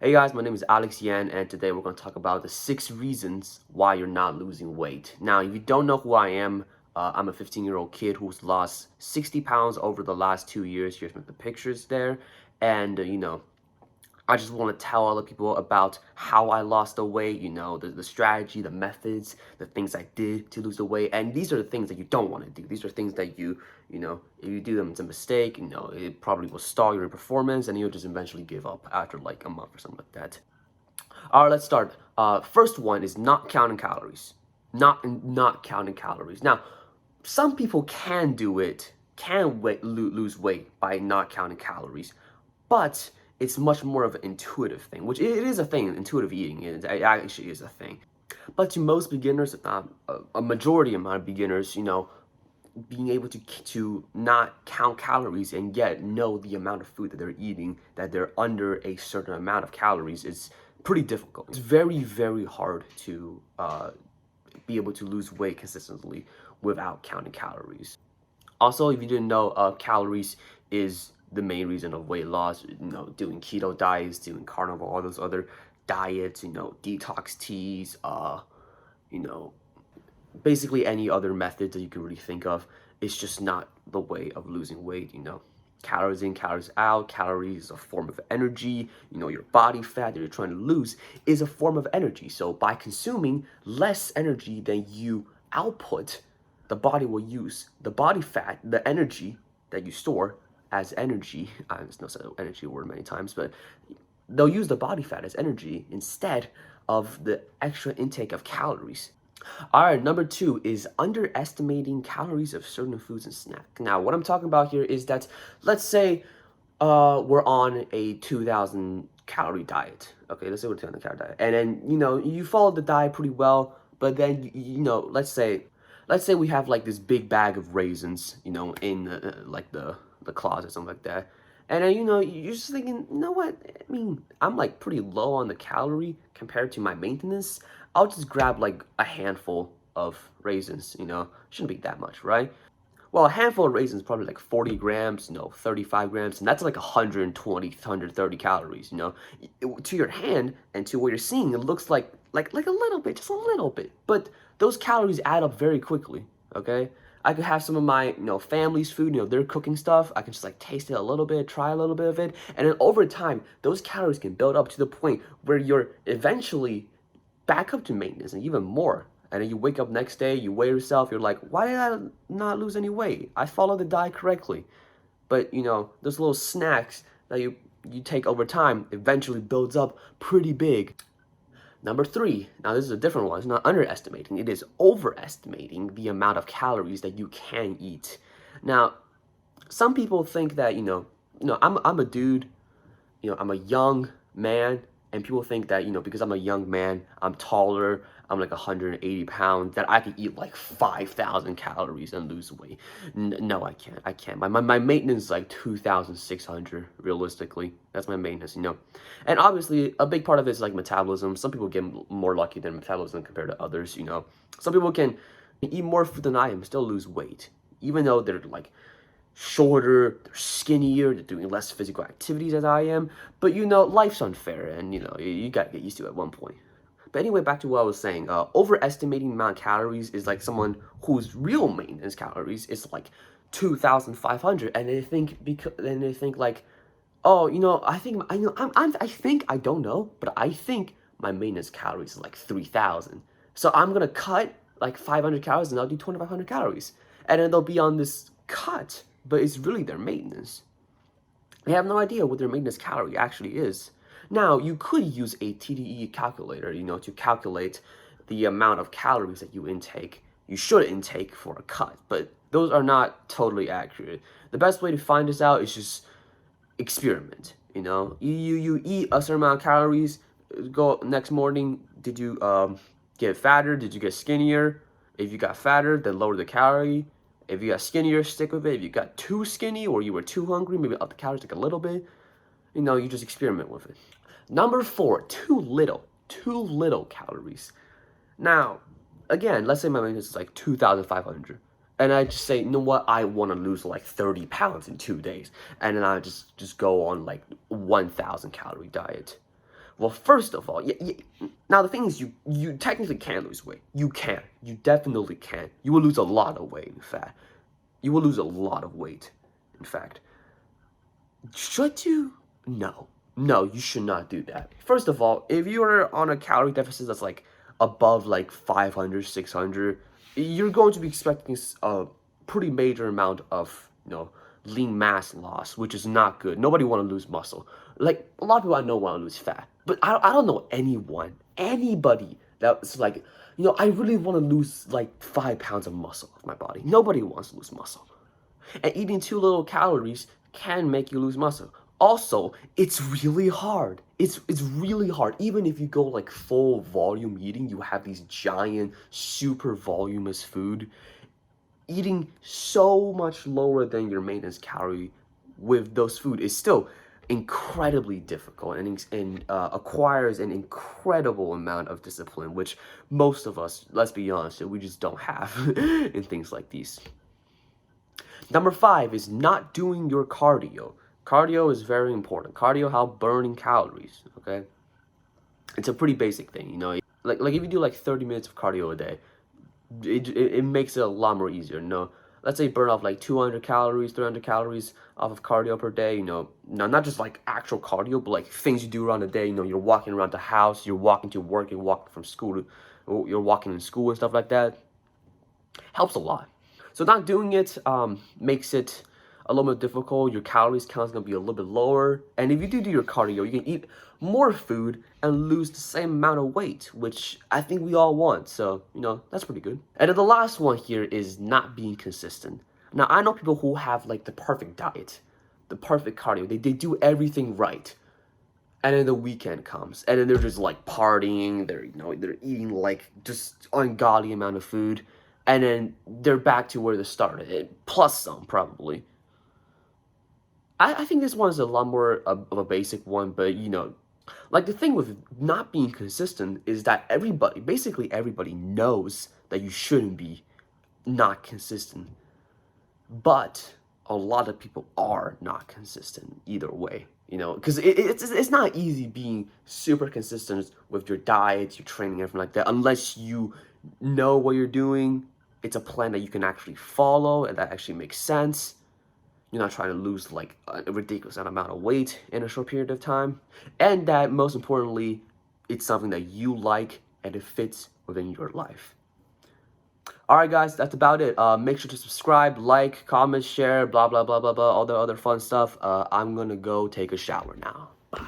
Hey guys, my name is Alex Yan, and today we're going to talk about the 6 reasons why you're not losing weight. Now, if you don't know who I am, I'm a 15-year-old kid who's lost 60 pounds over the last 2 years. Here's the pictures there. And, I just want to tell other people about how I lost the weight, the strategy, the methods, the things I did to lose the weight. And these are the things that you don't want to do. These are things that if you do them, it's a mistake, it probably will stall your performance and you'll just eventually give up after like a month or something like that. All right, let's start. First one is not counting calories. Not counting calories. Now, some people can do it, lose weight by not counting calories, but it's much more of an intuitive thing, which it is a thing. Intuitive eating it actually is a thing. But to most beginners, a majority amount of beginners, being able to not count calories and yet know the amount of food that they're eating, that they're under a certain amount of calories, is pretty difficult. It's very, very hard to be able to lose weight consistently without counting calories. Also, if you didn't know, calories is the main reason of weight loss. Doing keto diets, doing carnivore, all those other diets, detox teas, basically any other method that you can really think of. It's just not the way of losing weight. Calories in, calories out. Calories is a form of energy. Your body fat that you're trying to lose is a form of energy. So by consuming less energy than you output, the body will use the body fat, the energy that you store as energy. There's no such energy word many times, but they'll use the body fat as energy instead of the extra intake of calories. All right, number 2 is underestimating calories of certain foods and snacks. Now, what I'm talking about here is that, let's say we're on a 2,000 calorie diet. Okay, let's say we're 2,000 calorie diet, and then you follow the diet pretty well, but then let's say we have like this big bag of raisins, in like the closet or something like that. And then, you're just thinking, you know what? I mean, I'm like pretty low on the calorie compared to my maintenance. I'll just grab like a handful of raisins, shouldn't be that much, right? Well, a handful of raisins is probably like 40 grams, 35 grams, and that's like 120, 130 calories, To your hand and to what you're seeing, it looks like a little bit, just a little bit. But those calories add up very quickly, okay? I could have some of my, family's food, they're cooking stuff. I can just like taste it a little bit, try a little bit of it. And then over time, those calories can build up to the point where you're eventually back up to maintenance and even more. And then you wake up next day, you weigh yourself, you're like, why did I not lose any weight? I followed the diet correctly. But, those little snacks that you take over time eventually builds up pretty big. Number 3, now this is a different one. It's not underestimating, it is overestimating the amount of calories that you can eat. Now, some people think that, I'm a dude, I'm a young man, and people think that, because I'm a young man, I'm taller, I'm like 180 pounds, that I can eat like 5,000 calories and lose weight. No, I can't. My maintenance is like 2,600, realistically. That's my maintenance, And obviously, a big part of it is like metabolism. Some people get more lucky than metabolism compared to others, Some people can eat more food than I am, still lose weight, even though they're like shorter, they're skinnier, they're doing less physical activities as I am. But life's unfair, and you gotta get used to it at one point. But anyway, back to what I was saying. Overestimating the amount of calories is like someone whose real maintenance calories is like 2,500, and they think like, oh, I don't know, but I think my maintenance calories is like 3,000. So I'm gonna cut like 500 calories, and I'll do 2,500 calories, and then they'll be on this cut, but it's really their maintenance. They have no idea what their maintenance calorie actually is. Now, you could use a TDE calculator, to calculate the amount of calories that you should intake for a cut, but those are not totally accurate. The best way to find this out is just experiment, You eat a certain amount of calories, go next morning, did you get fatter? Did you get skinnier? If you got fatter, then lower the calorie. If you got skinnier, stick with it. If you got too skinny or you were too hungry, maybe up the calories like a little bit. You just experiment with it. Number 4, too little calories. Now, again, let's say my maintenance is like 2,500. And I just say, you know what, I want to lose like 30 pounds in 2 days. And then I just go on like 1,000 calorie diet. Well, first of all, now the thing is, you technically can lose weight. You can. You definitely can. You will lose a lot of weight, in fact. You will lose a lot of weight, in fact. Should you? No. No, you should not do that. First of all, if you are on a calorie deficit that's like above like 500, 600, you're going to be expecting a pretty major amount of, lean mass loss, which is not good. Nobody want to lose muscle. Like, a lot of people I know want to lose fat, but I don't know anybody that's like, I really want to lose like 5 pounds of muscle off my body. Nobody wants to lose muscle. And eating too little calories can make you lose muscle. Also, it's really hard. It's really hard. Even if you go like full volume eating, you have these giant, super voluminous food. Eating so much lower than your maintenance calorie with those food is still incredibly difficult and acquires an incredible amount of discipline, which most of us, let's be honest, we just don't have in things like these. Number 5 is not doing your cardio. Cardio is very important. Cardio helps burning calories, okay? It's a pretty basic thing, Like if you do like 30 minutes of cardio a day, it makes it a lot more easier, Let's say burn off like 200 calories, 300 calories off of cardio per day, Now, not just like actual cardio, but like things you do around the day, you're walking around the house, you're walking to work, you're walking from school, you're walking in school and stuff like that. Helps a lot. So not doing it makes it a little bit difficult. Your calories count is going to be a little bit lower. And if you do your cardio, you can eat more food and lose the same amount of weight, which I think we all want. So, that's pretty good. And then the last one here is not being consistent. Now, I know people who have like the perfect diet, the perfect cardio. They do everything right. And then the weekend comes, and then they're just like partying. They're eating like just ungodly amount of food. And then they're back to where they started, plus some, probably. I think this one is a lot more of a basic one, but, like the thing with not being consistent is that basically everybody knows that you shouldn't be not consistent. But a lot of people are not consistent either way, because it's not easy being super consistent with your diet, your training, everything like that, unless you know what you're doing. It's a plan that you can actually follow and that actually makes sense. You're not trying to lose like a ridiculous amount of weight in a short period of time. And that, most importantly, it's something that you like and it fits within your life. Alright guys, that's about it. Make sure to subscribe, like, comment, share, blah, blah, blah, blah, blah, all the other fun stuff. I'm gonna go take a shower now. Bye.